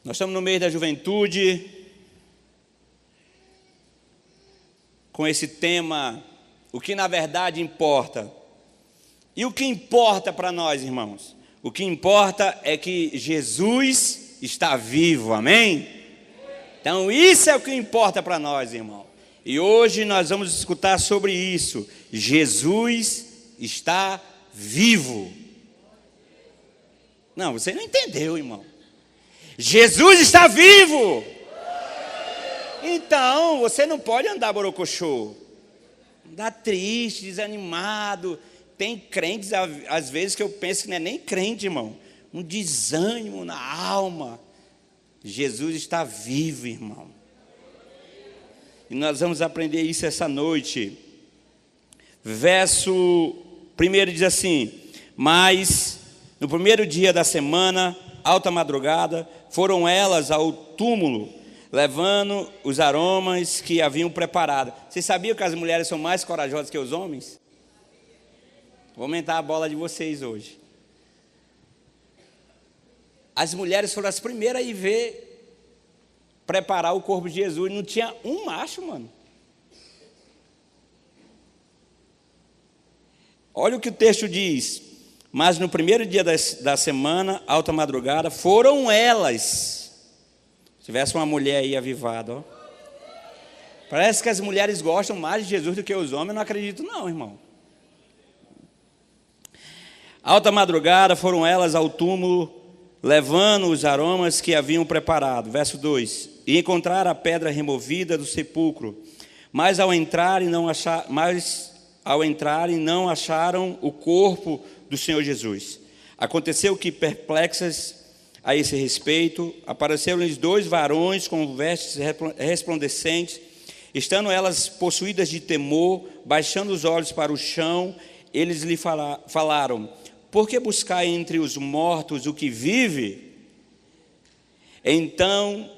Nós estamos no mês da juventude, com esse tema, o que na verdade importa. E o que importa para nós, irmãos? O que importa é que Jesus está vivo, amém? Então isso é o que importa para nós, irmão. E hoje nós vamos escutar sobre isso. Jesus está vivo. Não, você não entendeu, irmão. Jesus está vivo. Então, você não pode andar borocochô, andar triste, desanimado. Tem crentes, às vezes, que eu penso que não é nem crente, irmão. Um desânimo na alma. Jesus está vivo, irmão. E nós vamos aprender isso essa noite. Verso 1 diz assim: mas no primeiro dia da semana, alta madrugada, foram elas ao túmulo, levando os aromas que haviam preparado. Vocês sabiam que as mulheres são mais corajosas que os homens? Vou aumentar a bola de vocês hoje. As mulheres foram as primeiras a ir ver, preparar o corpo de Jesus. Não tinha um macho, mano. Olha o que o texto diz. Mas no primeiro dia da semana, alta madrugada, foram elas. Se tivesse uma mulher aí avivada, ó. Parece que as mulheres gostam mais de Jesus do que os homens. Eu não acredito não, irmão. Alta madrugada foram elas ao túmulo, levando os aromas que haviam preparado. Verso 2. E encontraram a pedra removida do sepulcro. Mas ao entrarem não acharam o corpo do Senhor Jesus. Aconteceu que, perplexas a esse respeito, apareceram-lhes dois varões com vestes resplandecentes. Estando elas possuídas de temor, baixando os olhos para o chão, eles lhe falaram: por que buscar entre os mortos o que vive? Então,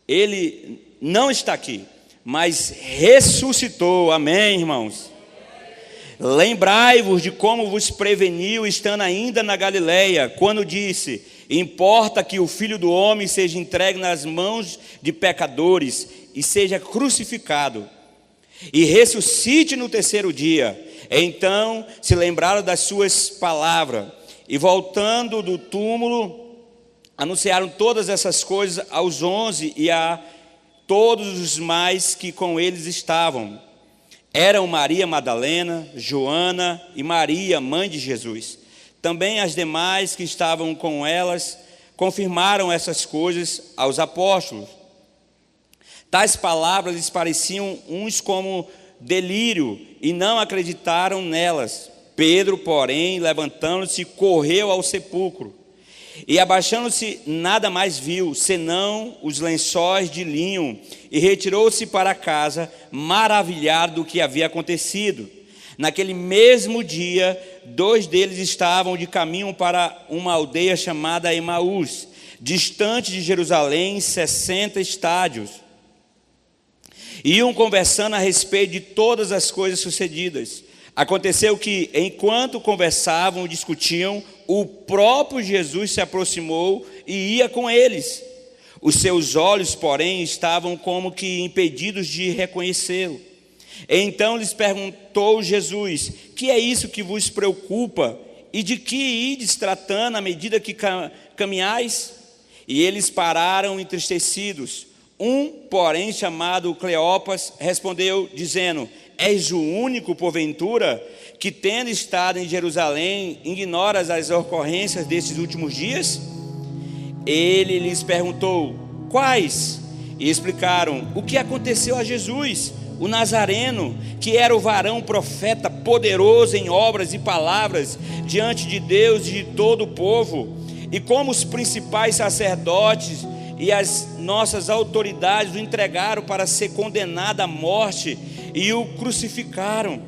ele não está aqui, mas ressuscitou. Amém, irmãos? Lembrai-vos de como vos preveniu, estando ainda na Galileia, quando disse: importa que o Filho do Homem seja entregue nas mãos de pecadores e seja crucificado, e ressuscite no terceiro dia. Então se lembraram das suas palavras, e voltando do túmulo, anunciaram todas essas coisas aos 11 e a todos os mais que com eles estavam. Eram Maria Madalena, Joana e Maria, mãe de Jesus. Também as demais que estavam com elas confirmaram essas coisas aos apóstolos. Tais palavras lhes pareciam uns como delírio e não acreditaram nelas. Pedro, porém, levantando-se, correu ao sepulcro e, abaixando-se, nada mais viu, senão os lençóis de linho, e retirou-se para casa, maravilhado do que havia acontecido. Naquele mesmo dia, dois deles estavam de caminho para uma aldeia chamada Emaús, distante de Jerusalém 60 estádios. Iam conversando a respeito de todas as coisas sucedidas. Aconteceu que, enquanto conversavam e discutiam, o próprio Jesus se aproximou e ia com eles. Os seus olhos, porém, estavam como que impedidos de reconhecê-lo. Então lhes perguntou Jesus: que é isso que vos preocupa? E de que ides tratando à medida que caminhais? E eles pararam entristecidos. Um, porém, chamado Cleopas, respondeu, dizendo: és o único, porventura, que, tendo estado em Jerusalém, ignoras as ocorrências destes últimos dias? Ele lhes perguntou: quais? E explicaram o que aconteceu a Jesus, o Nazareno, que era o varão profeta, poderoso em obras e palavras diante de Deus e de todo o povo, e como os principais sacerdotes e as nossas autoridades o entregaram para ser condenado à morte e o crucificaram.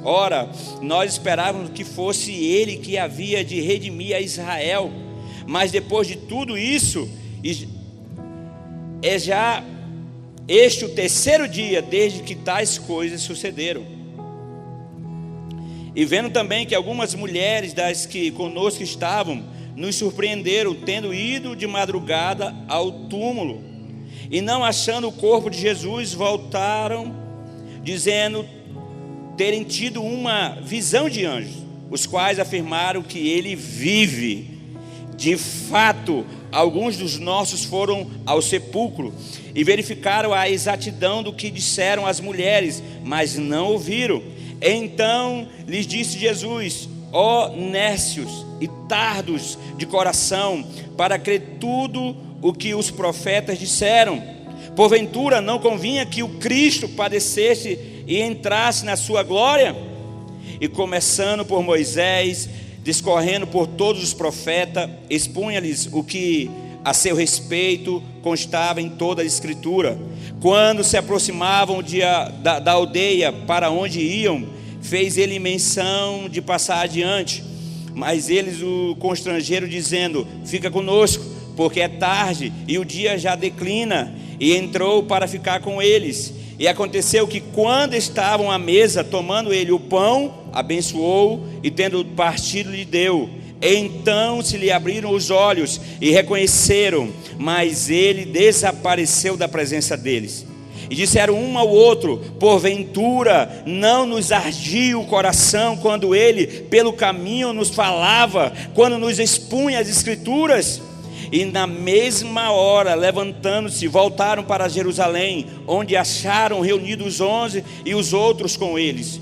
Ora, nós esperávamos que fosse ele que havia de redimir a Israel, mas depois de tudo isso, é já este o terceiro dia desde que tais coisas sucederam. E vendo também que algumas mulheres das que conosco estavam, nos surpreenderam, tendo ido de madrugada ao túmulo, e não achando o corpo de Jesus, voltaram, dizendo terem tido uma visão de anjos, os quais afirmaram que ele vive. De fato, alguns dos nossos foram ao sepulcro e verificaram a exatidão do que disseram as mulheres, mas não ouviram. Então lhes disse Jesus: ó nécios e tardos de coração, para crer tudo o que os profetas disseram. Porventura não convinha que o Cristo padecesse e entrasse na sua glória? E começando por Moisés, discorrendo por todos os profetas, expunha-lhes o que a seu respeito constava em toda a Escritura. Quando se aproximavam da aldeia para onde iam, fez ele menção de passar adiante, mas eles o constrangeram, dizendo: fica conosco, porque é tarde e o dia já declina. E entrou para ficar com eles. E aconteceu que, quando estavam à mesa, tomando ele o pão, abençoou e, tendo partido, lhe deu. Então se lhe abriram os olhos e reconheceram, mas ele desapareceu da presença deles. E disseram um ao outro: porventura não nos ardia o coração quando ele pelo caminho nos falava, quando nos expunha as Escrituras? E na mesma hora, levantando-se, voltaram para Jerusalém, onde acharam reunidos os 11 e os outros com eles,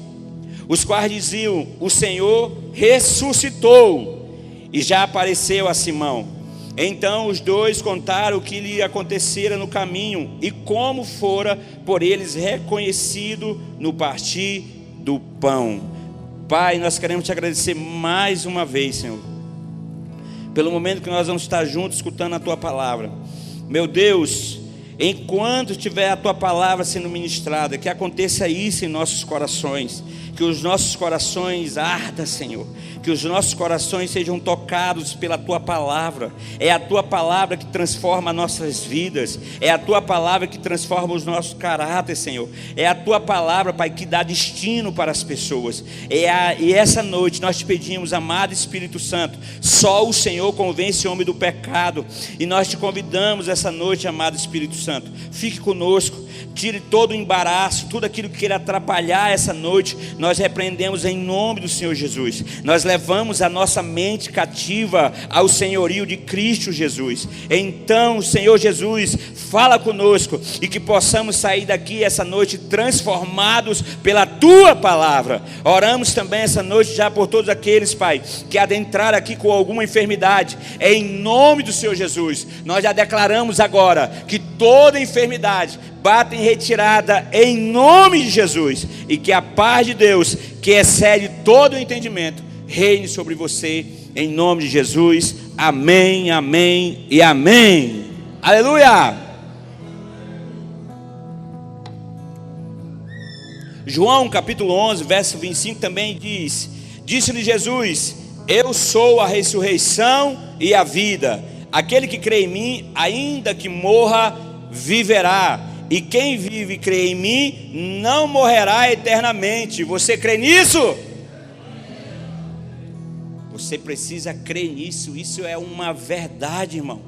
os quais diziam: o Senhor ressuscitou e já apareceu a Simão. Então os dois contaram o que lhe acontecera no caminho e como fora por eles reconhecido no partir do pão. Pai, nós queremos te agradecer mais uma vez, Senhor, pelo momento que nós vamos estar juntos escutando a Tua palavra. Meu Deus, enquanto tiver a Tua palavra sendo ministrada, que aconteça isso em nossos corações, que os nossos corações ardam, Senhor, que os nossos corações sejam tocados pela Tua palavra. É a Tua palavra que transforma nossas vidas, é a Tua palavra que transforma os nossos caráteres, Senhor, é a Tua palavra, Pai, que dá destino para as pessoas. E essa noite nós te pedimos, amado Espírito Santo, só o Senhor convence o homem do pecado, e nós te convidamos essa noite, amado Espírito Santo, fique conosco, tire todo o embaraço, tudo aquilo que queira atrapalhar essa noite, nós repreendemos em nome do Senhor Jesus. Nós levamos a nossa mente cativa ao senhorio de Cristo Jesus. Então, Senhor Jesus, fala conosco e que possamos sair daqui essa noite transformados pela Tua palavra. Oramos também essa noite já por todos aqueles, Pai, que adentraram aqui com alguma enfermidade. Em nome do Senhor Jesus, nós já declaramos agora que toda enfermidade bata em retirada em nome de Jesus, e que a paz de Deus, que excede todo o entendimento, reine sobre você em nome de Jesus. Amém, amém e amém. Aleluia. João capítulo 11 verso 25 também diz: disse-lhe Jesus: eu sou a ressurreição e a vida, aquele que crê em mim, ainda que morra, viverá. E quem vive e crê em mim não morrerá eternamente. Você crê nisso? Você precisa crer nisso. Isso é uma verdade, irmão.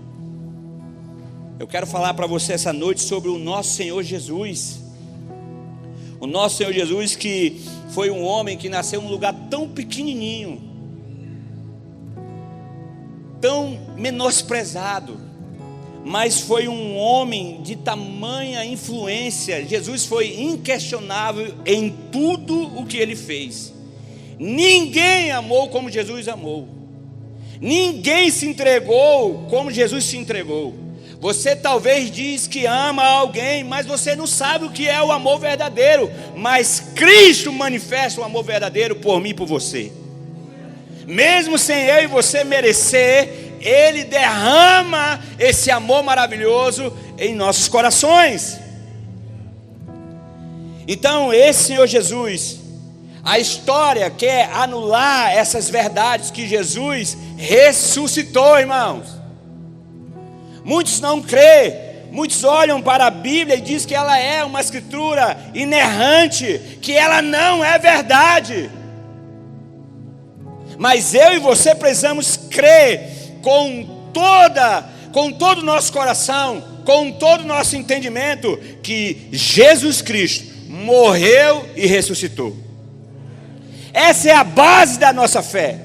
Eu quero falar para você essa noite sobre o nosso Senhor Jesus. O nosso Senhor Jesus, que foi um homem que nasceu num lugar tão pequenininho, tão menosprezado, mas foi um homem de tamanha influência. Jesus foi inquestionável em tudo o que ele fez. Ninguém amou como Jesus amou. Ninguém se entregou como Jesus se entregou. Você talvez diz que ama alguém, mas você não sabe o que é o amor verdadeiro. Mas Cristo manifesta o amor verdadeiro por mim e por você. Mesmo sem eu e você merecer, Ele derrama esse amor maravilhoso em nossos corações. Então esse Senhor Jesus, a história quer anular essas verdades que Jesus ressuscitou, irmãos. Muitos não crêem, muitos olham para a Bíblia e dizem que ela é uma escritura inerrante, que ela não é verdade. Mas eu e você precisamos crer com todo o nosso coração, com todo o nosso entendimento, que Jesus Cristo morreu e ressuscitou. Essa é a base da nossa fé.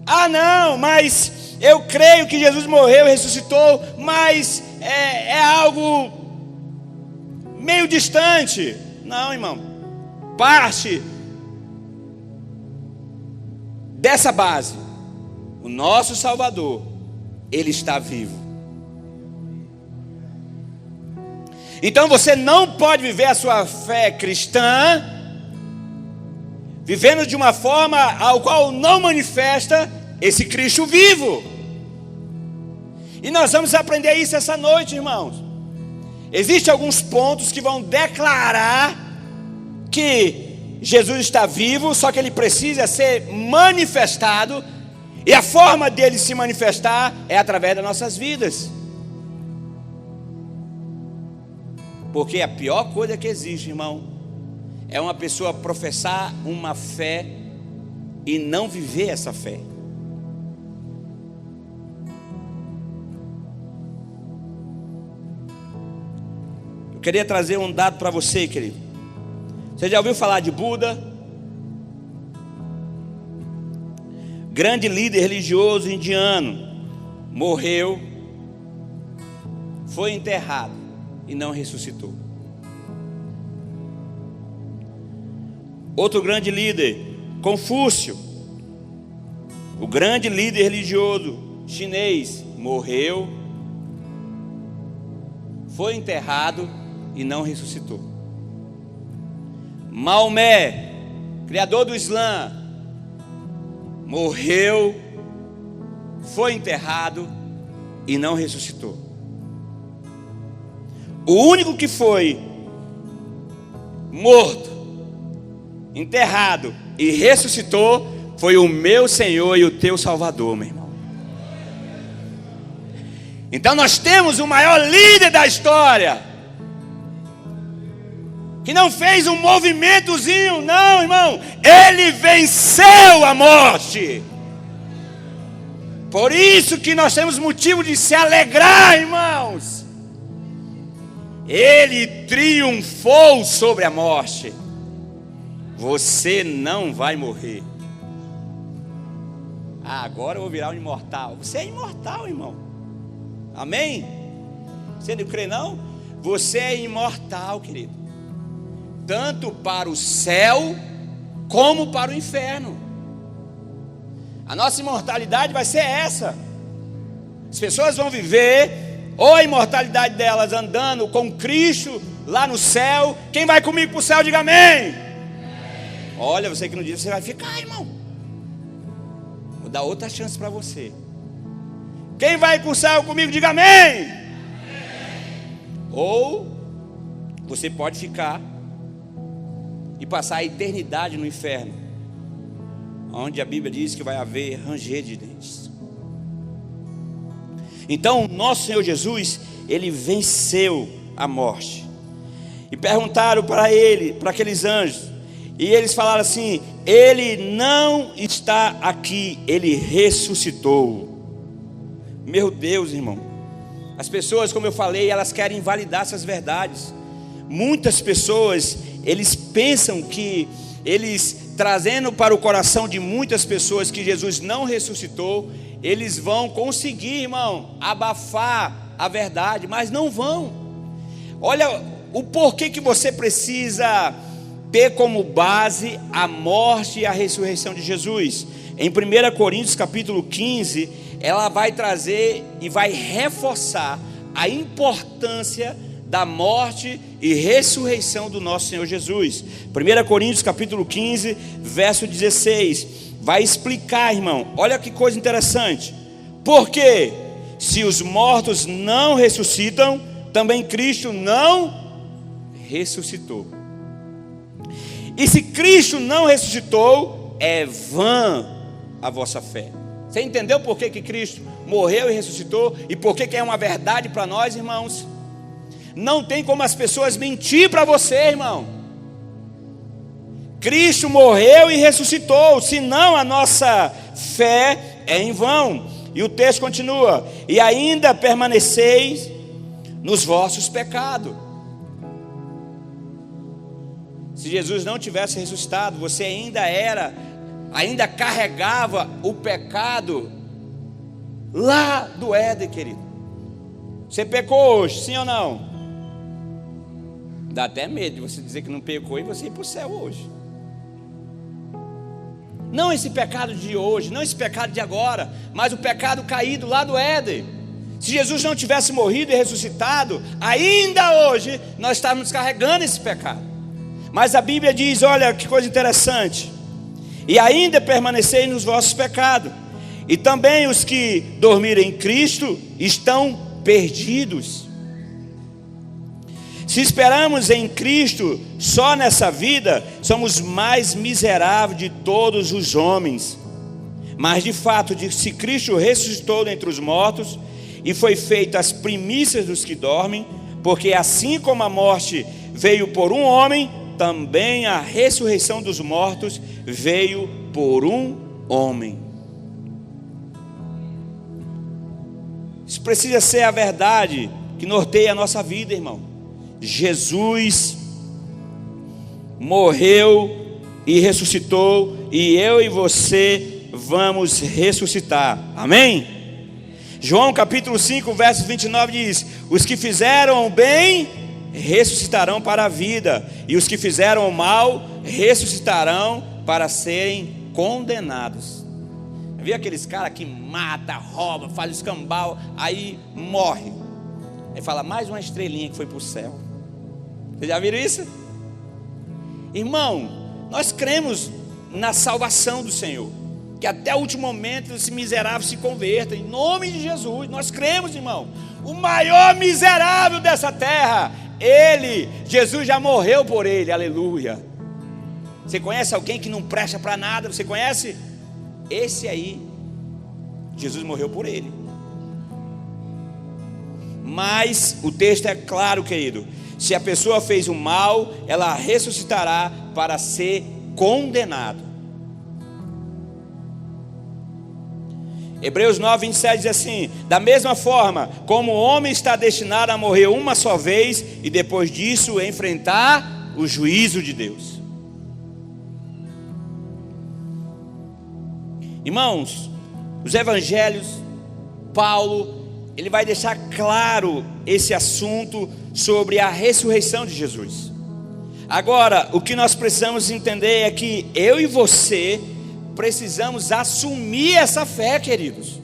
Ah, não, mas eu creio que Jesus morreu e ressuscitou, mas é algo meio distante. Não, irmão. Parte dessa base. O nosso Salvador, Ele está vivo. Então você não pode viver a sua fé cristã vivendo de uma forma ao qual não manifesta esse Cristo vivo. E nós vamos aprender isso essa noite, irmãos. Existem alguns pontos que vão declarar que Jesus está vivo, só que Ele precisa ser manifestado, e a forma dele se manifestar é através das nossas vidas. Porque a pior coisa que existe, irmão, é uma pessoa professar uma fé e não viver essa fé. Eu queria trazer um dado para você, querido. Você já ouviu falar de Buda? Grande líder religioso indiano, morreu, foi enterrado e não ressuscitou. Outro grande líder, Confúcio, o grande líder religioso chinês, morreu, foi enterrado e não ressuscitou. Maomé, criador do Islã, morreu, foi enterrado e não ressuscitou. O único que foi morto, enterrado e ressuscitou foi o meu Senhor e o teu Salvador, meu irmão. Então nós temos o maior líder da história, que não fez um movimentozinho, não, irmão. Ele venceu a morte. Por isso que nós temos motivo de se alegrar, irmãos. Ele triunfou sobre a morte. Você não vai morrer. Agora eu vou virar um imortal. Você é imortal, irmão. Amém? Você não crê, não? Você é imortal, querido. Tanto para o céu como para o inferno. A nossa imortalidade vai ser essa. As pessoas vão viver ou a imortalidade delas andando com Cristo lá no céu. Quem vai comigo para o céu, diga amém. Olha, você que não diz, você vai ficar, irmão. Vou dar outra chance para você. Quem vai para o céu comigo, diga amém. Ou você pode ficar e passar a eternidade no inferno, onde a Bíblia diz que vai haver ranger de dentes. Então, nosso Senhor Jesus, Ele venceu a morte. E perguntaram para Ele, para aqueles anjos, e eles falaram assim: Ele não está aqui, Ele ressuscitou. Meu Deus, irmão. As pessoas, como eu falei, elas querem invalidar essas verdades. Muitas pessoas, eles pensam que eles, trazendo para o coração de muitas pessoas que Jesus não ressuscitou, eles vão conseguir, irmão, abafar a verdade, mas não vão. Olha o porquê que você precisa ter como base a morte e a ressurreição de Jesus. Em 1 Coríntios capítulo 15, ela vai trazer e vai reforçar a importância da morte e ressurreição do nosso Senhor Jesus. 1 Coríntios capítulo 15, verso 16, vai explicar, irmão. Olha que coisa interessante. Porque se os mortos não ressuscitam, também Cristo não ressuscitou. E se Cristo não ressuscitou, é vã a vossa fé. Você entendeu por que Cristo morreu e ressuscitou? E por que é uma verdade para nós, irmãos? Não tem como as pessoas mentir para você, irmão. Cristo morreu e ressuscitou, senão a nossa fé é em vão. E o texto continua: e ainda permaneceis nos vossos pecados. Se Jesus não tivesse ressuscitado, você ainda carregava o pecado lá do Éden, querido. Você pecou hoje, sim ou não? Dá até medo de você dizer que não pecou e você ir para o céu hoje. Não esse pecado de hoje, não esse pecado de agora, mas o pecado caído lá do Éden. Se Jesus não tivesse morrido e ressuscitado, ainda hoje nós estávamos carregando esse pecado. Mas a Bíblia diz, olha que coisa interessante: e ainda permaneceis nos vossos pecados, e também os que dormirem em Cristo estão perdidos. Se esperamos em Cristo só nessa vida, somos mais miseráveis de todos os homens. Mas de fato, se Cristo ressuscitou dentre os mortos e foi feito as primícias dos que dormem, porque assim como a morte veio por um homem, também a ressurreição dos mortos veio por um homem. Isso precisa ser a verdade que norteia a nossa vida, irmão. Jesus morreu e ressuscitou, e eu e você vamos ressuscitar, amém? João capítulo 5, verso 29 diz: os que fizeram o bem ressuscitarão para a vida, e os que fizeram o mal ressuscitarão para serem condenados. Viu aqueles caras que mata, rouba, faz escambau, aí morre, aí fala, mais uma estrelinha que foi para o céu. Vocês já viram isso? Irmão, nós cremos na salvação do Senhor, que até o último momento esse miserável se converta, em nome de Jesus. Nós cremos, irmão. O maior miserável dessa terra, Jesus já morreu por ele, aleluia. Você conhece alguém que não presta para nada? Você conhece? Esse aí, Jesus morreu por ele. Mas o texto é claro, querido: se a pessoa fez o mal, ela ressuscitará para ser condenado. Hebreus 9, 27 diz assim: da mesma forma como o homem está destinado a morrer uma só vez, e depois disso enfrentar o juízo de Deus. Irmãos, os evangelhos, Paulo, ele vai deixar claro esse assunto sobre a ressurreição de Jesus. Agora, o que nós precisamos entender é que eu e você precisamos assumir essa fé, queridos.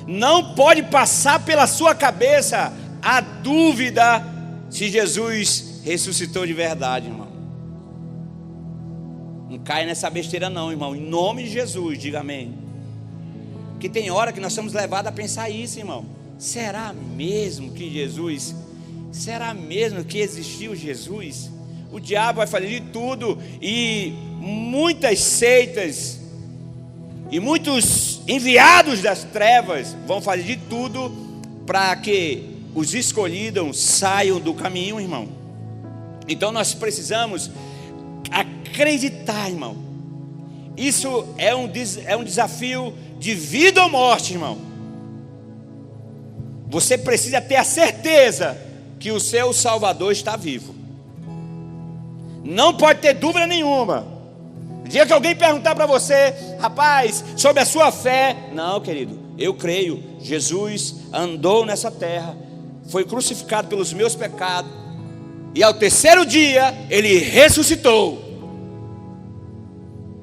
Não pode passar pela sua cabeça a dúvida se Jesus ressuscitou de verdade, irmão. Não cai nessa besteira não, irmão. Em nome de Jesus, diga amém. Porque tem hora que nós somos levados a pensar isso, irmão. Será mesmo que Jesus? Será mesmo que existiu Jesus? O diabo vai fazer de tudo, e muitas seitas e muitos enviados das trevas vão fazer de tudo para que os escolhidos saiam do caminho, irmão. Então nós precisamos acreditar, irmão. Isso é um desafio de vida ou morte, irmão. Você precisa ter a certeza que o seu Salvador está vivo. Não pode ter dúvida nenhuma. O dia que alguém perguntar para você, rapaz, sobre a sua fé, não, querido, eu creio, Jesus andou nessa terra, foi crucificado pelos meus pecados, e ao terceiro dia ele ressuscitou.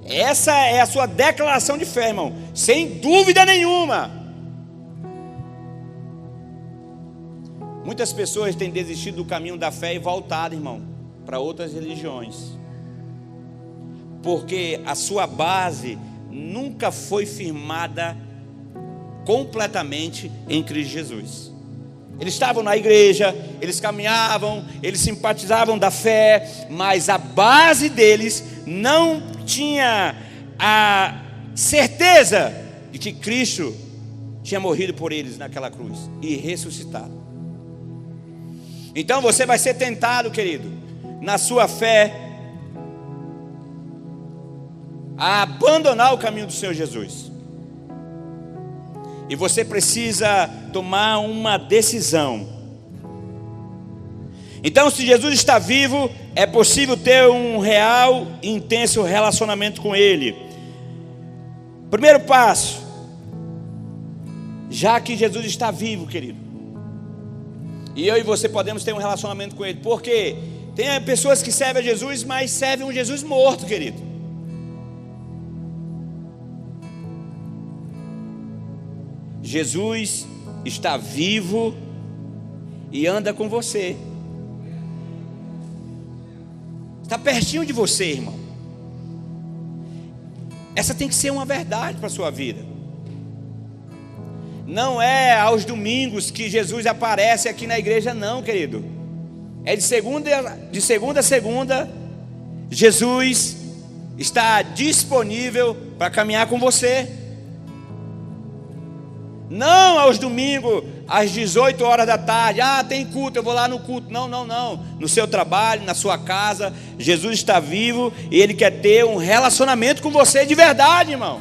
Essa é a sua declaração de fé, irmão, sem dúvida nenhuma. Muitas pessoas têm desistido do caminho da fé e voltado, irmão, para outras religiões, porque a sua base nunca foi firmada completamente em Cristo Jesus. Eles estavam na igreja, eles caminhavam, eles simpatizavam da fé, mas a base deles não tinha a certeza de que Cristo tinha morrido por eles naquela cruz e ressuscitado. Então você vai ser tentado, querido, na sua fé, a abandonar o caminho do Senhor Jesus. E você precisa tomar uma decisão. Então, se Jesus está vivo, é possível ter um real e intenso relacionamento com Ele. Primeiro passo, já que Jesus está vivo, querido, e eu e você podemos ter um relacionamento com Ele, porque tem pessoas que servem a Jesus, mas servem um Jesus morto, querido. Jesus está vivo e anda com você. Está pertinho de você, irmão. Essa tem que ser uma verdade para a sua vida. Não é aos domingos que Jesus aparece aqui na igreja, não, querido. É de segunda a segunda, Jesus está disponível para caminhar com você. Não aos domingos, às 18 horas da tarde. Tem culto, eu vou lá no culto. Não. No seu trabalho, na sua casa, Jesus está vivo e Ele quer ter um relacionamento com você de verdade, irmão.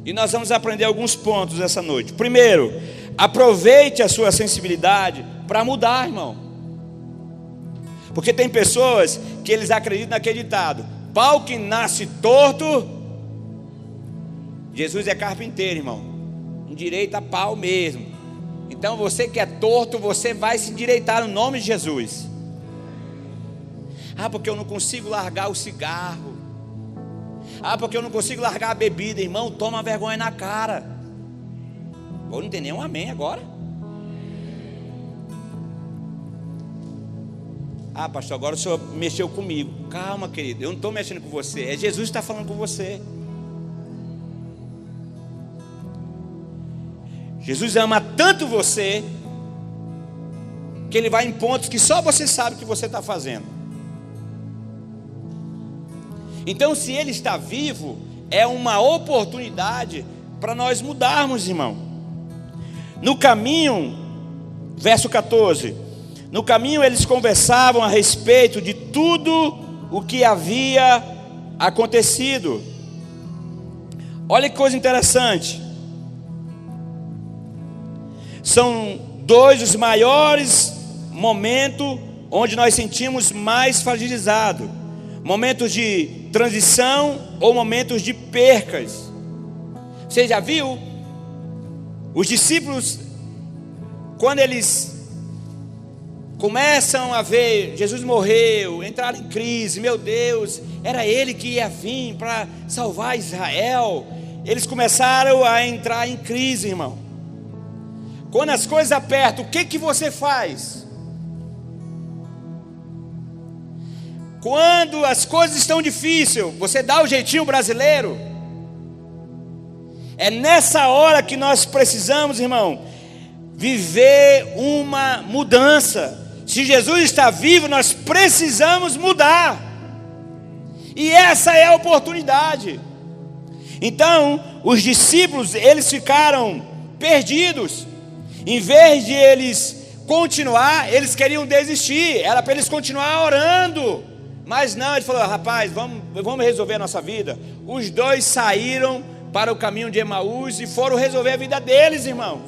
E nós vamos aprender alguns pontos essa noite. Primeiro, aproveite a sua sensibilidade para mudar, irmão. Porque tem pessoas que eles acreditam naquele ditado: pau que nasce torto. Jesus é carpinteiro, irmão. Endireita pau mesmo. Então você que é torto, você vai se endireitar no nome de Jesus. Porque eu não consigo largar o cigarro. Porque eu não consigo largar a bebida. Irmão, toma vergonha na cara. Não tem nenhum amém agora. Pastor, agora o senhor mexeu comigo. Calma, querido, eu não estou mexendo com você. É Jesus que está falando com você. Jesus ama tanto você que Ele vai em pontos que só você sabe que você está fazendo. Então, se Ele está vivo, é uma oportunidade para nós mudarmos, irmão. No caminho, verso 14: no caminho eles conversavam a respeito de tudo o que havia acontecido. Olha que coisa interessante. São dois os maiores momentos onde nós sentimos mais fragilizado: momentos de transição ou momentos de percas. Você já viu? Os discípulos, quando eles começam a ver Jesus morreu, entraram em crise, meu Deus, era Ele que ia vir para salvar Israel. Eles começaram a entrar em crise, irmão. Quando as coisas apertam, o que você faz? Quando as coisas estão difíceis, você dá o jeitinho brasileiro? É nessa hora que nós precisamos, irmão, viver uma mudança. Se Jesus está vivo, nós precisamos mudar. E essa é a oportunidade. Então, os discípulos, eles ficaram perdidos. Em vez de eles continuar, eles queriam desistir. Era para eles continuar orando. Mas não, ele falou: rapaz, vamos resolver a nossa vida. Os dois saíram para o caminho de Emaús e foram resolver a vida deles, irmãos.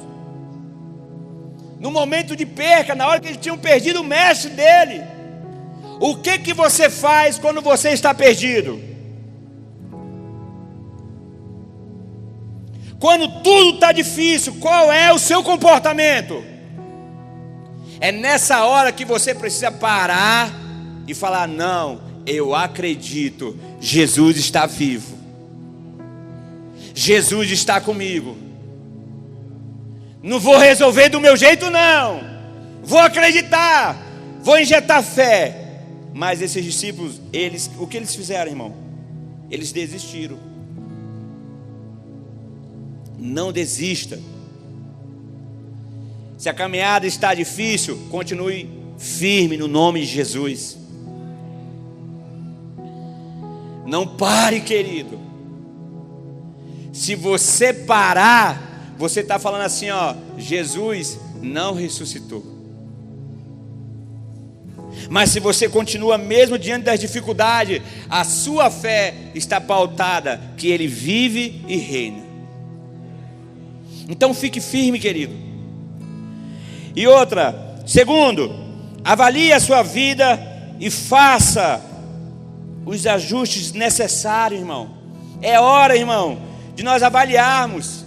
No momento de perca, na hora que eles tinham perdido o mestre dele. O que você faz quando você está perdido? Quando tudo está difícil, qual é o seu comportamento? É nessa hora que você precisa parar e falar: não, eu acredito, Jesus está vivo, Jesus está comigo. Não vou resolver do meu jeito, não. Vou acreditar, vou injetar fé. Mas esses discípulos, o que eles fizeram, irmão? Eles desistiram. Não desista. Se a caminhada está difícil, continue firme no nome de Jesus. Não pare, querido. Se você parar, você está falando assim, Jesus não ressuscitou. Mas se você continua mesmo diante das dificuldades, a sua fé está pautada que Ele vive e reina. Então fique firme, querido. E outra, segundo, avalie a sua vida e faça os ajustes necessários, irmão. É hora, irmão, de nós avaliarmos.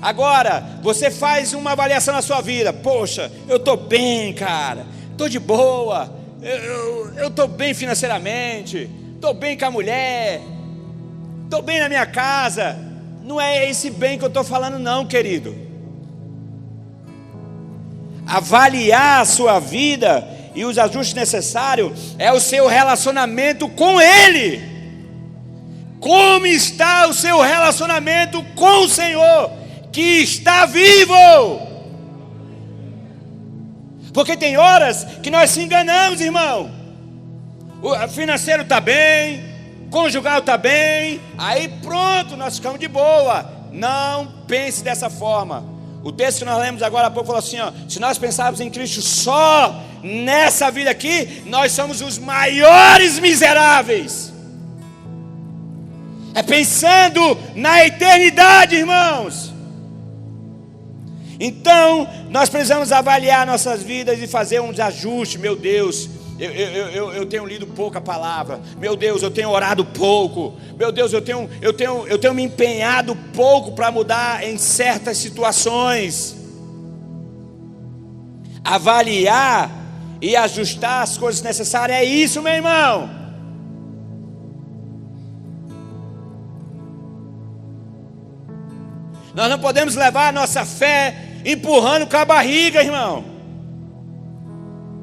Agora, você faz uma avaliação na sua vida. Poxa, eu estou bem, cara, estou de boa, eu estou bem financeiramente, estou bem com a mulher, estou bem na minha casa. Não é esse bem que eu estou falando não, querido. Avaliar a sua vida e os ajustes necessários é o seu relacionamento com Ele. Como está o seu relacionamento com o Senhor, que está vivo? Porque tem horas que nós se enganamos, irmão. O financeiro está bem, conjugal está bem, aí pronto, nós ficamos de boa. Não pense dessa forma. O texto que nós lemos agora há pouco falou assim, ó, se nós pensarmos em Cristo só nessa vida aqui, nós somos os maiores miseráveis. É pensando na eternidade, irmãos. Então, nós precisamos avaliar nossas vidas e fazer uns ajustes. Meu Deus, eu tenho lido pouca palavra. Meu Deus, eu tenho orado pouco. Meu Deus, eu tenho me empenhado pouco para mudar em certas situações. Avaliar e ajustar as coisas necessárias, é isso, meu irmão. Nós não podemos levar a nossa fé empurrando com a barriga, irmão.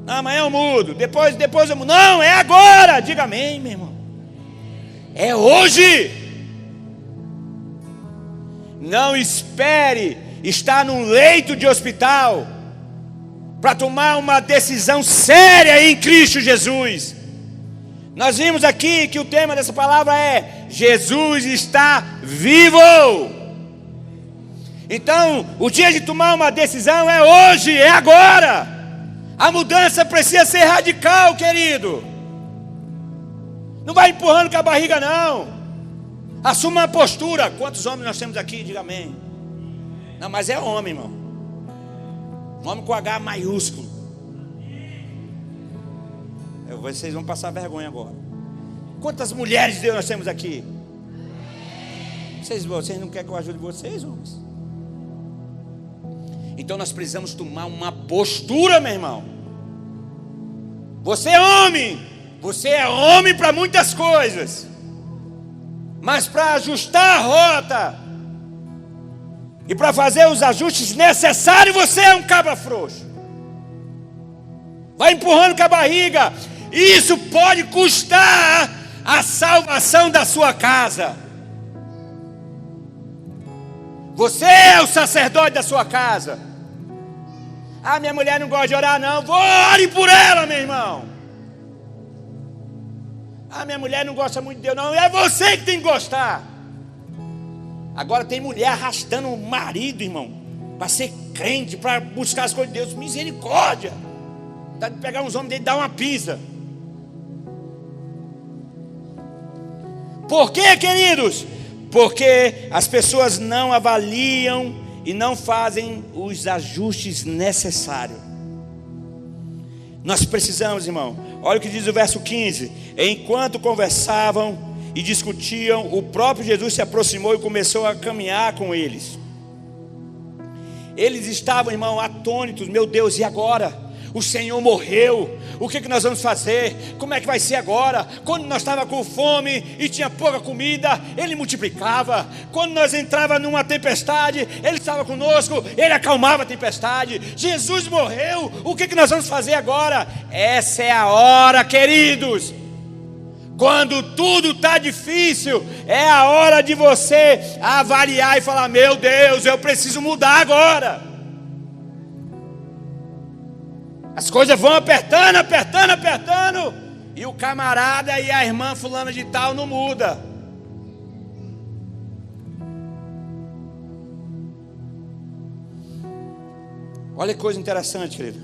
Amanhã eu mudo, depois eu mudo. Não, é agora. Diga amém, meu irmão. É hoje. Não espere estar num leito de hospital para tomar uma decisão séria em Cristo Jesus. Nós vimos aqui que o tema dessa palavra é: Jesus está vivo. Então, o dia de tomar uma decisão é hoje, é agora. A mudança precisa ser radical, querido. Não vai empurrando com a barriga, não. Assuma uma postura. Quantos homens nós temos aqui? Diga amém. Não, mas é homem, irmão. Homem com H maiúsculo. Vocês vão passar vergonha agora. Quantas mulheres de Deus nós temos aqui? Vocês não querem que eu ajude vocês, homens? Então nós precisamos tomar uma postura, meu irmão. Você é homem para muitas coisas, mas para ajustar a rota e para fazer os ajustes necessários, você é um cabra frouxo. Vai empurrando com a barriga. Isso pode custar a salvação da sua casa. Você é o sacerdote da sua casa. Ah, minha mulher não gosta de orar, não. Ore por ela, meu irmão. Ah, minha mulher não gosta muito de Deus, não. É você que tem que gostar. Agora tem mulher arrastando o marido, irmão, para ser crente, para buscar as coisas de Deus. Misericórdia. Dá de pegar uns homens dele e dar uma pisa. Por quê, queridos? Porque as pessoas não avaliam e não fazem os ajustes necessários. Nós precisamos, irmão. Olha o que diz o verso 15. Enquanto conversavam e discutiam, o próprio Jesus se aproximou e começou a caminhar com eles. Eles estavam, irmão, atônitos. Meu Deus, e agora? O Senhor morreu. O que nós vamos fazer? Como é que vai ser agora? Quando nós estávamos com fome e tinha pouca comida, Ele multiplicava. Quando nós entrávamos numa tempestade, Ele estava conosco, Ele acalmava a tempestade. Jesus morreu. O que nós vamos fazer agora? Essa é a hora, queridos. Quando tudo está difícil, é a hora de você avaliar e falar: meu Deus, eu preciso mudar agora. As coisas vão apertando, e o camarada e a irmã fulana de tal não muda. Olha que coisa interessante, querido.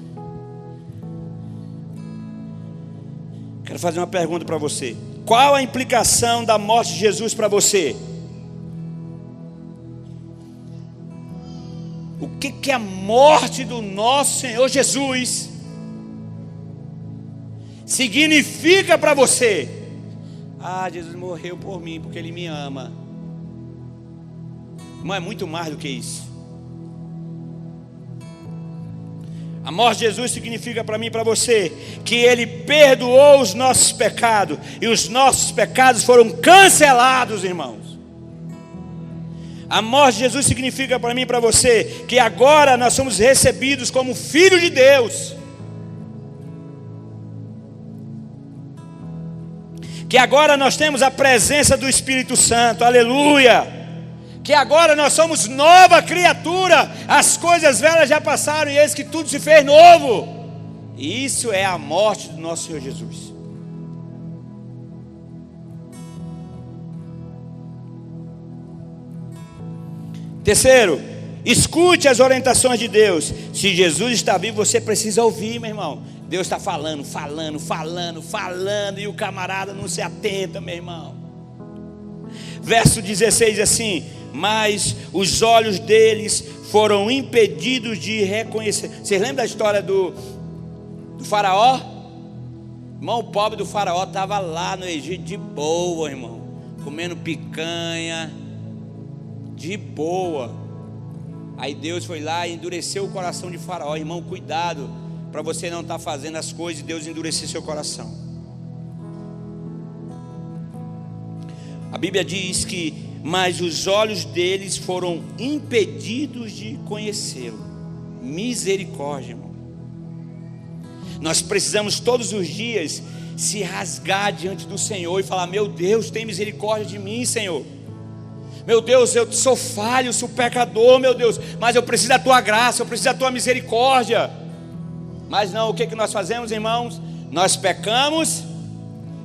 Quero fazer uma pergunta para você. Qual a implicação da morte de Jesus para você? O que a morte do nosso Senhor Jesus significa para você? Ah, Jesus morreu por mim porque Ele me ama. Irmão, é muito mais do que isso. A morte de Jesus significa para mim e para você que Ele perdoou os nossos pecados, e os nossos pecados foram cancelados, irmãos. A morte de Jesus significa para mim e para você que agora nós somos recebidos como filhos de Deus. Que agora nós temos a presença do Espírito Santo, aleluia. Que agora nós somos nova criatura, as coisas velhas já passaram e eis que tudo se fez novo. E isso é a morte do nosso Senhor Jesus. Terceiro, escute as orientações de Deus. Se Jesus está vivo, você precisa ouvir, meu irmão. Deus está falando, e o camarada não se atenta, meu irmão. Verso 16 diz assim: mas os olhos deles foram impedidos de reconhecer. Vocês lembram da história do faraó? Irmão, o pobre do faraó estava lá no Egito de boa, irmão, comendo picanha, de boa. Aí Deus foi lá e endureceu o coração de faraó. Irmão, cuidado para você não estar fazendo as coisas e Deus endurecer seu coração. A Bíblia diz que mas os olhos deles foram impedidos de conhecê-lo. Misericórdia, irmão. Nós precisamos todos os dias se rasgar diante do Senhor e falar: meu Deus, tem misericórdia de mim, Senhor. Meu Deus, eu sou falho, sou pecador, meu Deus, mas eu preciso da tua graça, eu preciso da tua misericórdia. Mas não, o que nós fazemos, irmãos? Nós pecamos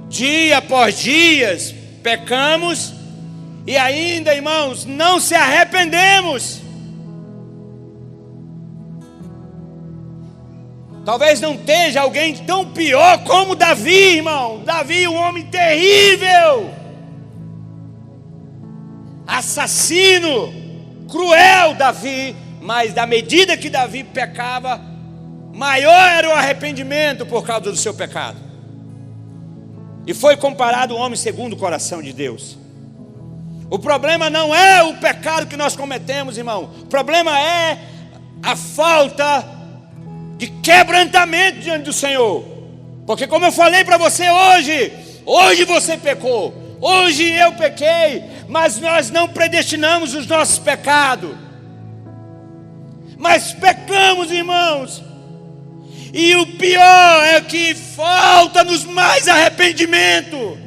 dia após dia, pecamos e ainda, irmãos, não se arrependemos. Talvez não esteja alguém tão pior como Davi, irmão. Davi, um homem terrível, assassino, cruel Davi. Mas da medida que Davi pecava, maior era o arrependimento por causa do seu pecado. E foi comparado ao homem segundo o coração de Deus. O problema não é o pecado que nós cometemos, irmão. O problema é a falta de quebrantamento diante do Senhor. Porque como eu falei para você hoje você pecou, hoje eu pequei, mas nós não predestinamos os nossos pecados. Mas pecamos, irmãos. E o pior é que falta-nos mais arrependimento.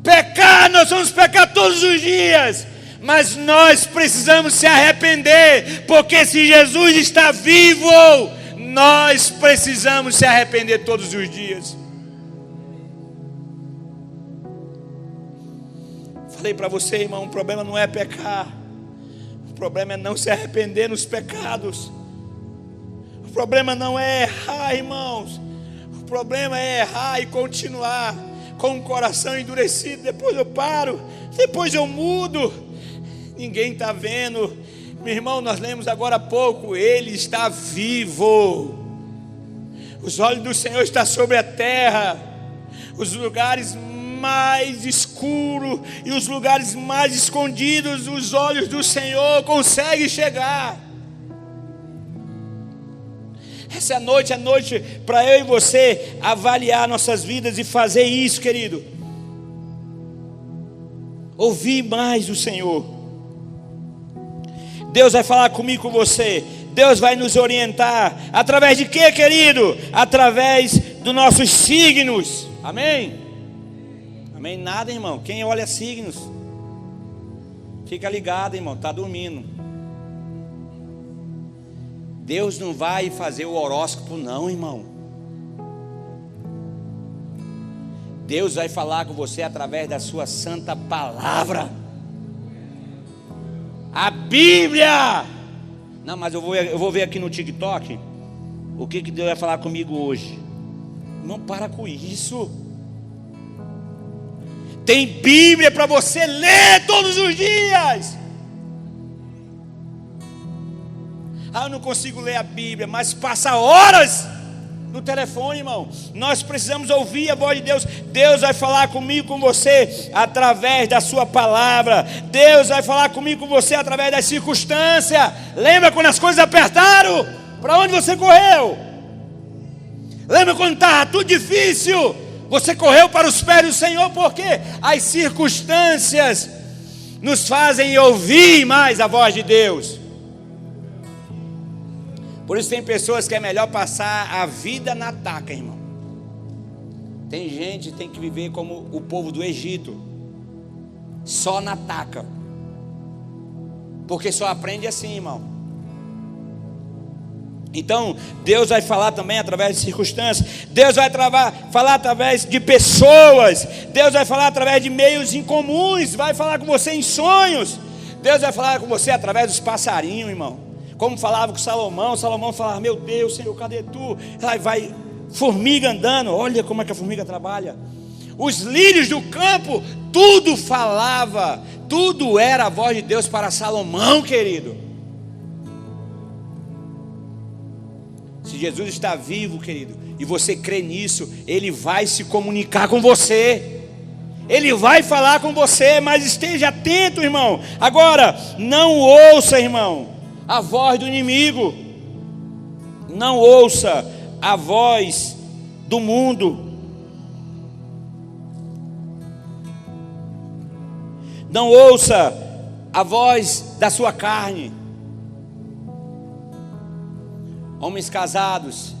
Pecar, nós vamos pecar todos os dias, mas nós precisamos se arrepender, porque se Jesus está vivo, nós precisamos se arrepender todos os dias. Falei para você, irmão, o problema não é pecar, o problema é não se arrepender nos pecados. O problema não é errar, irmãos, o problema é errar e continuar com o coração endurecido. Depois eu paro, depois eu mudo, ninguém está vendo. Meu irmão, nós lemos agora há pouco, Ele está vivo. Os olhos do Senhor estão sobre a terra, os lugares mais escuros e os lugares mais escondidos, os olhos do Senhor conseguem chegar. Essa é a noite para eu e você avaliar nossas vidas e fazer isso, querido. Ouvir mais o Senhor. Deus vai falar comigo, com você. Deus vai nos orientar. Através de quê, querido? Através dos nossos signos. Amém? Amém? Nada, irmão. Quem olha signos, fica ligado, irmão. Está dormindo. Deus não vai fazer o horóscopo não, irmão. Deus vai falar com você através da sua santa palavra. A Bíblia. Não, mas eu vou ver aqui no TikTok o que Deus vai falar comigo hoje. Não para com isso. Tem Bíblia para você ler todos os dias. Ah, eu não consigo ler a Bíblia, mas passa horas no telefone, irmão. Nós precisamos ouvir a voz de Deus. Deus vai falar comigo, com você, através da sua palavra. Deus vai falar comigo, com você, através das circunstâncias. Lembra quando as coisas apertaram? Para onde você correu? Lembra quando estava tudo difícil? Você correu para os pés do Senhor, porque as circunstâncias nos fazem ouvir mais a voz de Deus. Por isso tem pessoas que é melhor passar a vida na taca, irmão. Tem gente que tem que viver como o povo do Egito, só na taca, porque só aprende assim, irmão. Então Deus vai falar também através de circunstâncias. Deus vai falar através de pessoas. Deus vai falar através de meios incomuns. Vai falar com você em sonhos. Deus vai falar com você através dos passarinhos, irmão. Como falava com Salomão. Salomão falava: meu Deus, Senhor, cadê tu? Aí vai formiga andando. Olha como é que a formiga trabalha. Os lírios do campo, tudo falava, tudo era a voz de Deus para Salomão, querido. Se Jesus está vivo, querido, e você crê nisso, Ele vai se comunicar com você. Ele vai falar com você, mas esteja atento, irmão. Agora, não ouça, irmão, a voz do inimigo. Não ouça a voz do mundo. Não ouça a voz da sua carne. Homens casados,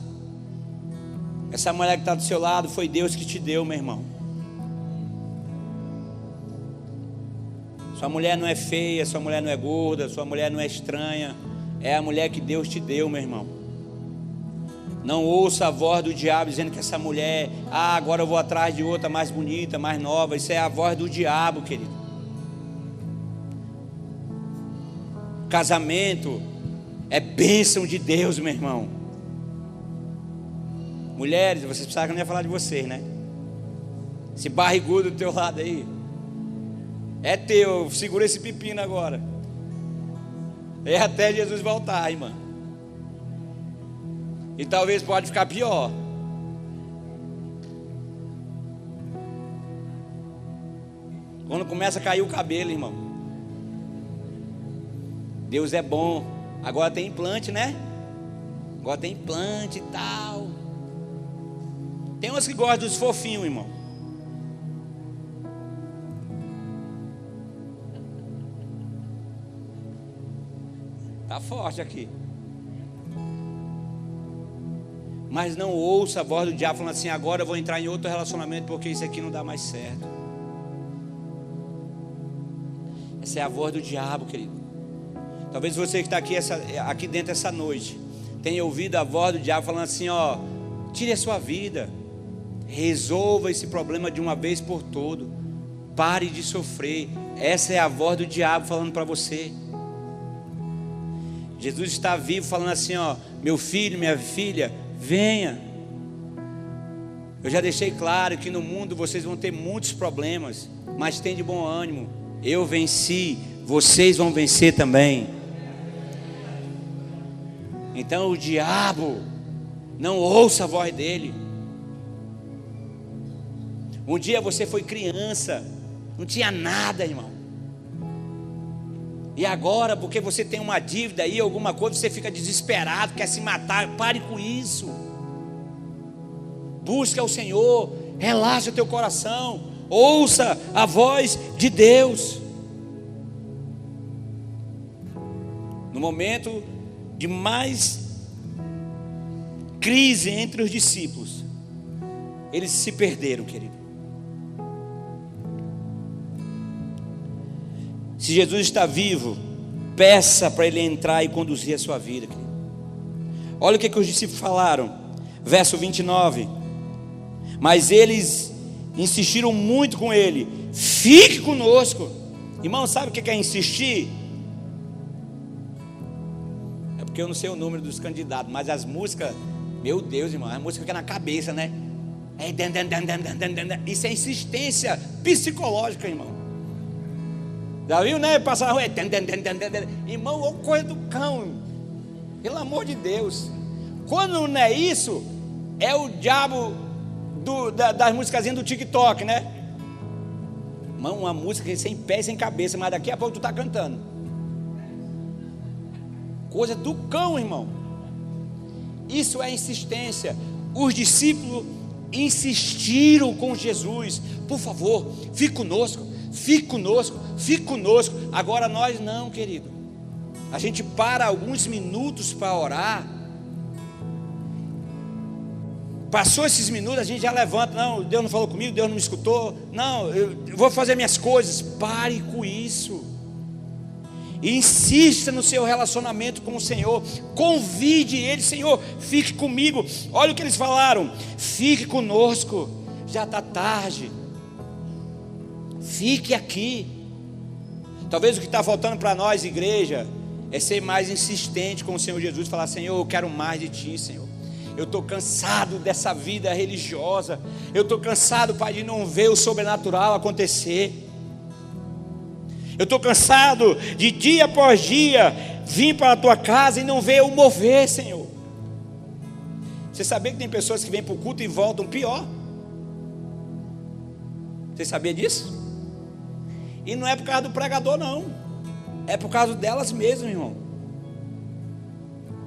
essa mulher que está do seu lado foi Deus que te deu, meu irmão. Sua mulher não é feia, sua mulher não é gorda, sua mulher não é estranha. É a mulher que Deus te deu, meu irmão. Não ouça a voz do diabo dizendo que essa mulher, agora eu vou atrás de outra mais bonita, mais nova. Isso é a voz do diabo, querido. Casamento é bênção de Deus, meu irmão. Mulheres, vocês pensaram que eu não ia falar de vocês, né? Esse barrigudo do teu lado aí é teu, segura esse pepino agora. É até Jesus voltar, irmã. E talvez pode ficar pior. Quando começa a cair o cabelo, irmão. Deus é bom. Agora tem implante, né? Agora tem implante e tal. Tem uns que gostam dos fofinhos, irmão. Tá forte aqui. Mas não ouça a voz do diabo falando assim: agora eu vou entrar em outro relacionamento porque isso aqui não dá mais certo. Essa é a voz do diabo, querido. Talvez você que está aqui dentro essa noite tenha ouvido a voz do diabo falando assim: ó, tire a sua vida, resolva esse problema de uma vez por todo, pare de sofrer. Essa é a voz do diabo falando para você. Jesus está vivo falando assim: ó, meu filho, minha filha, venha. Eu já deixei claro que no mundo vocês vão ter muitos problemas, mas tem de bom ânimo. Eu venci, vocês vão vencer também. Então o diabo, não ouça a voz dele. Um dia você foi criança, não tinha nada, irmão. E agora, porque você tem uma dívida aí, alguma coisa, você fica desesperado, quer se matar. Pare com isso. Busque ao Senhor, relaxe o teu coração, ouça a voz de Deus. No momento de mais crise entre os discípulos, eles se perderam, querido. Se Jesus está vivo, peça para Ele entrar e conduzir a sua vida, querido. Olha o que os discípulos falaram, verso 29. Mas eles insistiram muito com Ele: fique conosco. Irmão, sabe o que é insistir? É porque eu não sei o número dos candidatos, mas as músicas, meu Deus, irmão, a música fica na cabeça, né? Isso é insistência psicológica, irmão. Já viu, né? Passar a rua, irmão, ou coisa do cão. Pelo amor de Deus. Quando não é isso, é o diabo das musicazinhas do TikTok, né? Mano, uma música sem pé e sem cabeça, mas daqui a pouco tu está cantando. Coisa do cão, irmão. Isso é insistência. Os discípulos insistiram com Jesus: por favor, fique conosco, fique conosco, fique conosco. Agora nós não, querido. A gente para alguns minutos para orar. Passou esses minutos, a gente já levanta. Não, Deus não falou comigo, Deus não me escutou. Não, eu vou fazer minhas coisas. Pare com isso. E insista no seu relacionamento com o Senhor. Convide Ele: Senhor, fique comigo. Olha o que eles falaram: fique conosco, já está tarde, fique aqui. Talvez o que está faltando para nós, igreja, é ser mais insistente com o Senhor Jesus. Falar: Senhor, eu quero mais de Ti, Senhor. Eu estou cansado dessa vida religiosa. Eu estou cansado, Pai, de não ver o sobrenatural acontecer. Eu estou cansado de dia após dia vir para a Tua casa e não ver o mover, Senhor. Você sabia que tem pessoas que vêm para o culto e voltam pior? Você sabia disso? E não é por causa do pregador, não. É por causa delas mesmas, irmão.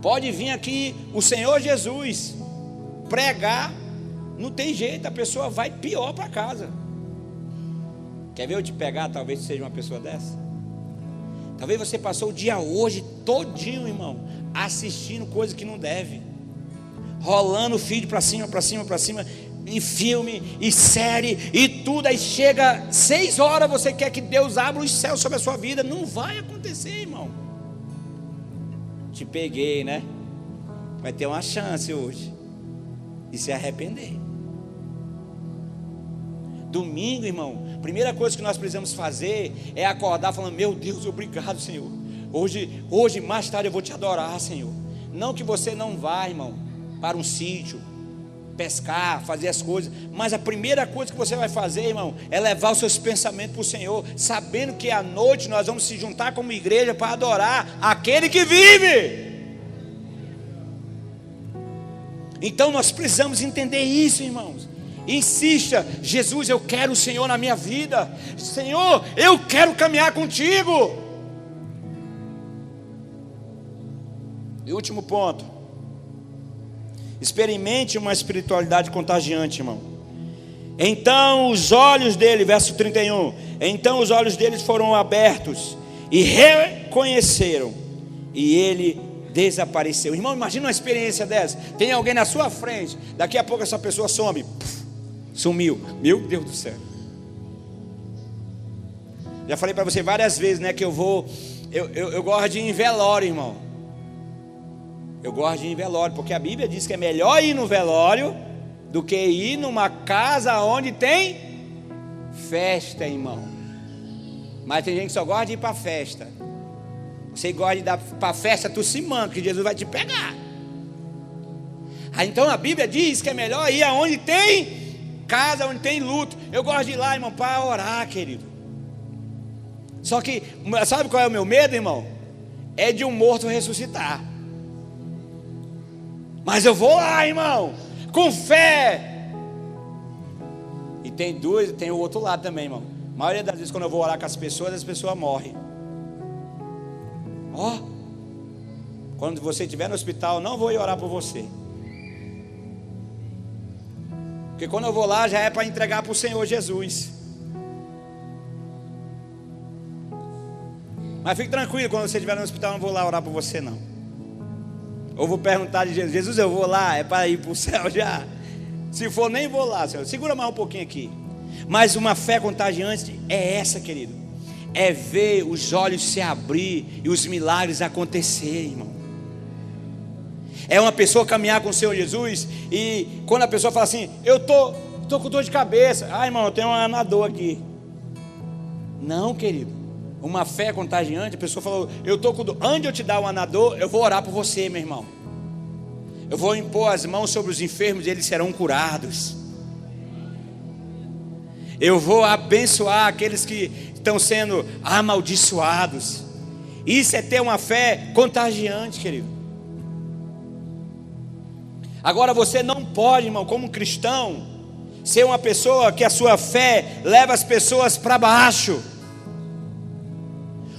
Pode vir aqui o Senhor Jesus pregar, não tem jeito, a pessoa vai pior para casa. Quer ver eu te pegar? Talvez você seja uma pessoa dessa. Talvez você passou o dia hoje todinho, irmão, assistindo coisa que não deve, rolando o feed para cima, para cima, para cima, e filme, e série, e tudo. Aí chega 6 horas, você quer que Deus abra os céus sobre a sua vida. Não vai acontecer, irmão. Te peguei, né? Vai ter uma chance hoje de se arrepender. Domingo, irmão, primeira coisa que nós precisamos fazer é acordar falando: meu Deus, obrigado, Senhor. Hoje mais tarde eu vou te adorar, Senhor. Não que você não vá, irmão, para um sítio, pescar, fazer as coisas, mas a primeira coisa que você vai fazer, irmão, é levar os seus pensamentos para o Senhor, sabendo que à noite nós vamos se juntar como igreja para adorar aquele que vive. Então nós precisamos entender isso, irmãos. Insista: Jesus, eu quero o Senhor na minha vida. Senhor, eu quero caminhar contigo. E último ponto: experimente uma espiritualidade contagiante, irmão. Então os olhos dele, verso 31, então os olhos deles foram abertos e reconheceram, e ele desapareceu. Irmão, imagina uma experiência dessa. Tem alguém na sua frente, daqui a pouco essa pessoa some, sumiu. Meu Deus do céu. Já falei para você várias vezes, né, que eu gosto de ir em velório, irmão. Eu gosto de ir em velório, porque a Bíblia diz que é melhor ir no velório do que ir numa casa onde tem festa, irmão. Mas tem gente que só gosta de ir para festa. Você gosta de ir para festa, tu se manca, que Jesus vai te pegar. Então a Bíblia diz que é melhor ir aonde tem casa, onde tem luto. Eu gosto de ir lá, irmão, para orar, querido. Só que, sabe qual é o meu medo, irmão? É de um morto ressuscitar. Mas eu vou lá, irmão, com fé. E tem o outro lado também, irmão. A maioria das vezes quando eu vou orar com as pessoas morrem. Quando você estiver no hospital, não vou ir orar por você. Porque quando eu vou lá, já é para entregar para o Senhor Jesus. Mas fique tranquilo, quando você estiver no hospital, eu não vou lá orar por você, não. Ou vou perguntar de Jesus: Jesus, eu vou lá, é para ir para o céu já? Se for, nem vou lá, Senhor. Segura mais um pouquinho aqui. Mas uma fé contagiante é essa, querido. É ver os olhos se abrir e os milagres acontecerem, irmão. É uma pessoa caminhar com o Senhor Jesus, e quando a pessoa fala assim: eu tô com dor de cabeça. Irmão, eu tenho um anador aqui. Não, querido. Uma fé contagiante, a pessoa falou: eu estou com dor. Antes de eu te dar o anador, eu vou orar por você, meu irmão. Eu vou impor as mãos sobre os enfermos e eles serão curados. Eu vou abençoar aqueles que estão sendo amaldiçoados. Isso é ter uma fé contagiante, querido. Agora você não pode, irmão, como cristão, ser uma pessoa que a sua fé leva as pessoas para baixo.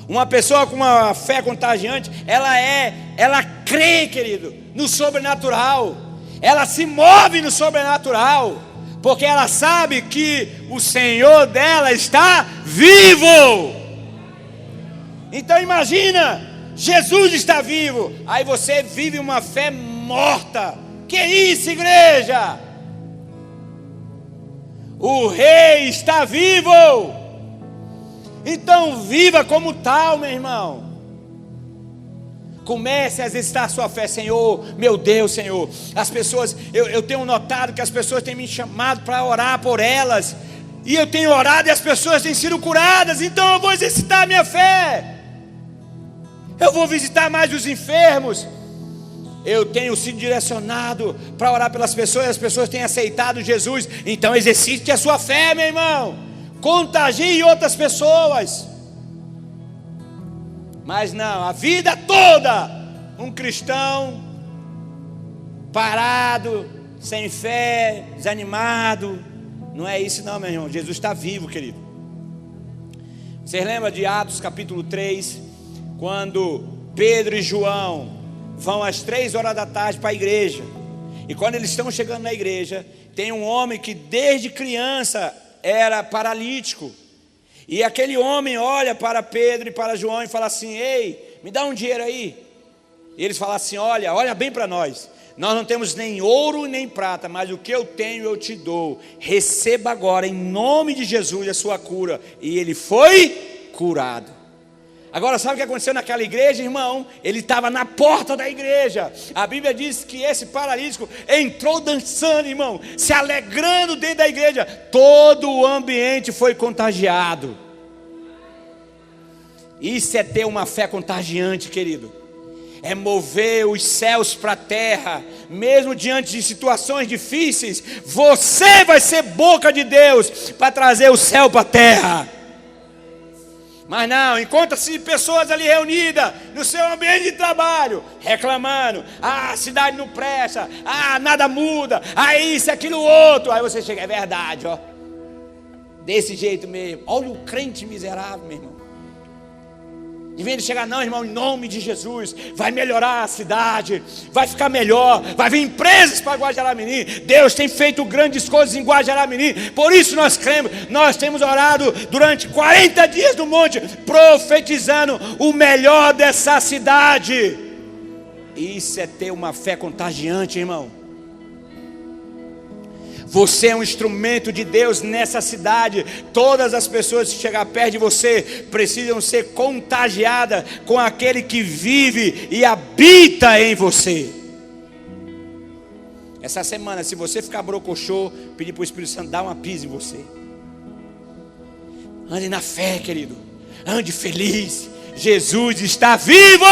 Uma pessoa com uma fé contagiante, ela crê, querido, no sobrenatural. Ela se move no sobrenatural, porque ela sabe que o Senhor dela está vivo. Então imagina, Jesus está vivo, aí você vive uma fé morta. Que isso, igreja? O Rei está vivo. Então viva como tal, meu irmão. Comece a exercitar a sua fé. Senhor, meu Deus, Senhor, as pessoas, eu tenho notado que as pessoas têm me chamado para orar por elas, e eu tenho orado e as pessoas têm sido curadas. Então eu vou exercitar a minha fé. Eu vou visitar mais os enfermos. Eu tenho sido direcionado para orar pelas pessoas, e as pessoas têm aceitado Jesus. Então exercite a sua fé, meu irmão. Contagie outras pessoas. Mas não, a vida toda um cristão parado, sem fé, desanimado. Não é isso não, meu irmão. Jesus está vivo, querido. Vocês lembram de Atos capítulo 3, quando Pedro e João vão às 3 horas da tarde para a igreja, e quando eles estão chegando na igreja, tem um homem que desde criança era paralítico, e aquele homem olha para Pedro e para João e fala assim: ei, me dá um dinheiro aí. E eles falam assim: olha bem para nós não temos nem ouro nem prata, mas o que eu tenho eu te dou, receba agora em nome de Jesus a sua cura. E ele foi curado. Agora sabe o que aconteceu naquela igreja, irmão? Ele estava na porta da igreja. A Bíblia diz que esse paralítico entrou dançando, irmão, se alegrando dentro da igreja. Todo o ambiente foi contagiado. Isso é ter uma fé contagiante, querido. É mover os céus para a terra. Mesmo diante de situações difíceis, você vai ser boca de Deus para trazer o céu para a terra. Mas não, encontra-se pessoas ali reunidas no seu ambiente de trabalho, reclamando: a cidade não presta, nada muda, isso, aquilo, outro. Aí você chega: é verdade, ó, desse jeito mesmo. Olha o crente miserável, meu irmão. Em vez de chegar: não, irmão, em nome de Jesus, vai melhorar a cidade, vai ficar melhor, vai vir empresas para Guajará-Mirim. Deus tem feito grandes coisas em Guajará-Mirim, por isso nós cremos. Nós temos orado durante 40 dias no monte, profetizando o melhor dessa cidade. Isso é ter uma fé contagiante, irmão. Você é um instrumento de Deus nessa cidade. Todas as pessoas que chegar perto de você precisam ser contagiadas com aquele que vive e habita em você. Essa semana, se você ficar brocochô, pedir para o Espírito Santo dar uma pisa em você. Ande na fé, querido. Ande feliz. Jesus está vivo.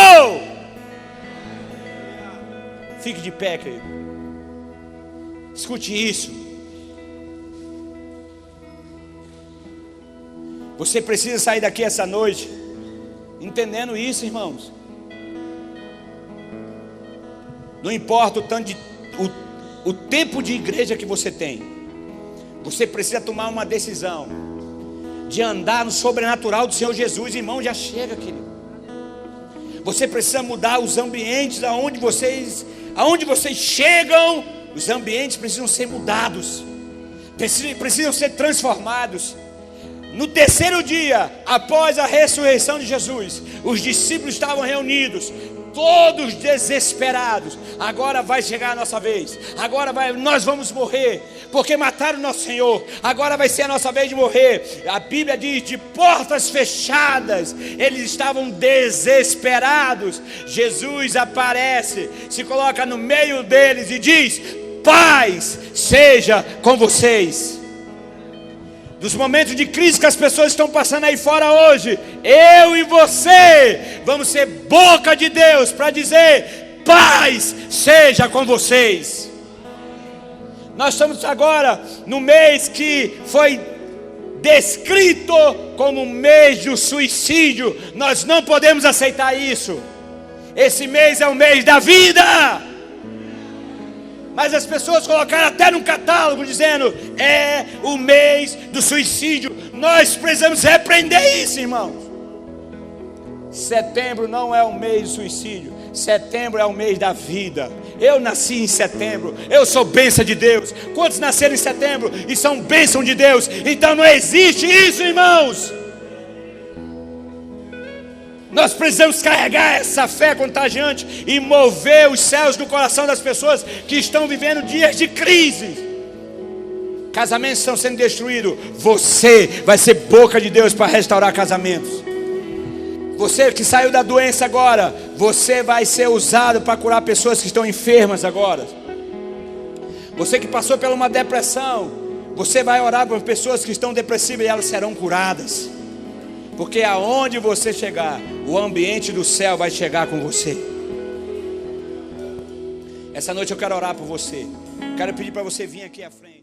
Fique de pé, querido. Escute isso. Você precisa sair daqui essa noite entendendo isso, irmãos. Não importa o tanto o tempo de igreja que você tem, você precisa tomar uma decisão de andar no sobrenatural do Senhor Jesus. Irmão, já chega, querido. Você precisa mudar os ambientes aonde vocês chegam. Os ambientes precisam ser mudados, precisam ser transformados. No terceiro dia, após a ressurreição de Jesus, os discípulos estavam reunidos, todos desesperados. Agora vai chegar a nossa vez. Nós vamos morrer, porque mataram o nosso Senhor. Agora vai ser a nossa vez de morrer. A Bíblia diz: de portas fechadas. Eles estavam desesperados. Jesus aparece, se coloca no meio deles e diz: paz seja com vocês. Dos momentos de crise que as pessoas estão passando aí fora hoje, eu e você vamos ser boca de Deus para dizer: paz seja com vocês. Nós estamos agora no mês que foi descrito como um mês do suicídio. Nós não podemos aceitar isso. Esse mês é o mês da vida. Mas as pessoas colocaram até no catálogo dizendo: é o mês do suicídio. Nós precisamos repreender isso, irmãos. Setembro não é o mês do suicídio. Setembro é o mês da vida. Eu nasci em setembro. Eu sou bênção de Deus. Quantos nasceram em setembro e são bênção de Deus? Então não existe isso, irmãos. Nós precisamos carregar essa fé contagiante e mover os céus no coração das pessoas que estão vivendo dias de crise. Casamentos estão sendo destruídos. Você vai ser boca de Deus para restaurar casamentos. Você que saiu da doença agora, você vai ser usado para curar pessoas que estão enfermas agora. Você que passou por uma depressão, você vai orar por pessoas que estão depressivas e elas serão curadas. Porque aonde você chegar, o ambiente do céu vai chegar com você. Essa noite eu quero orar por você. Quero pedir para você vir aqui à frente.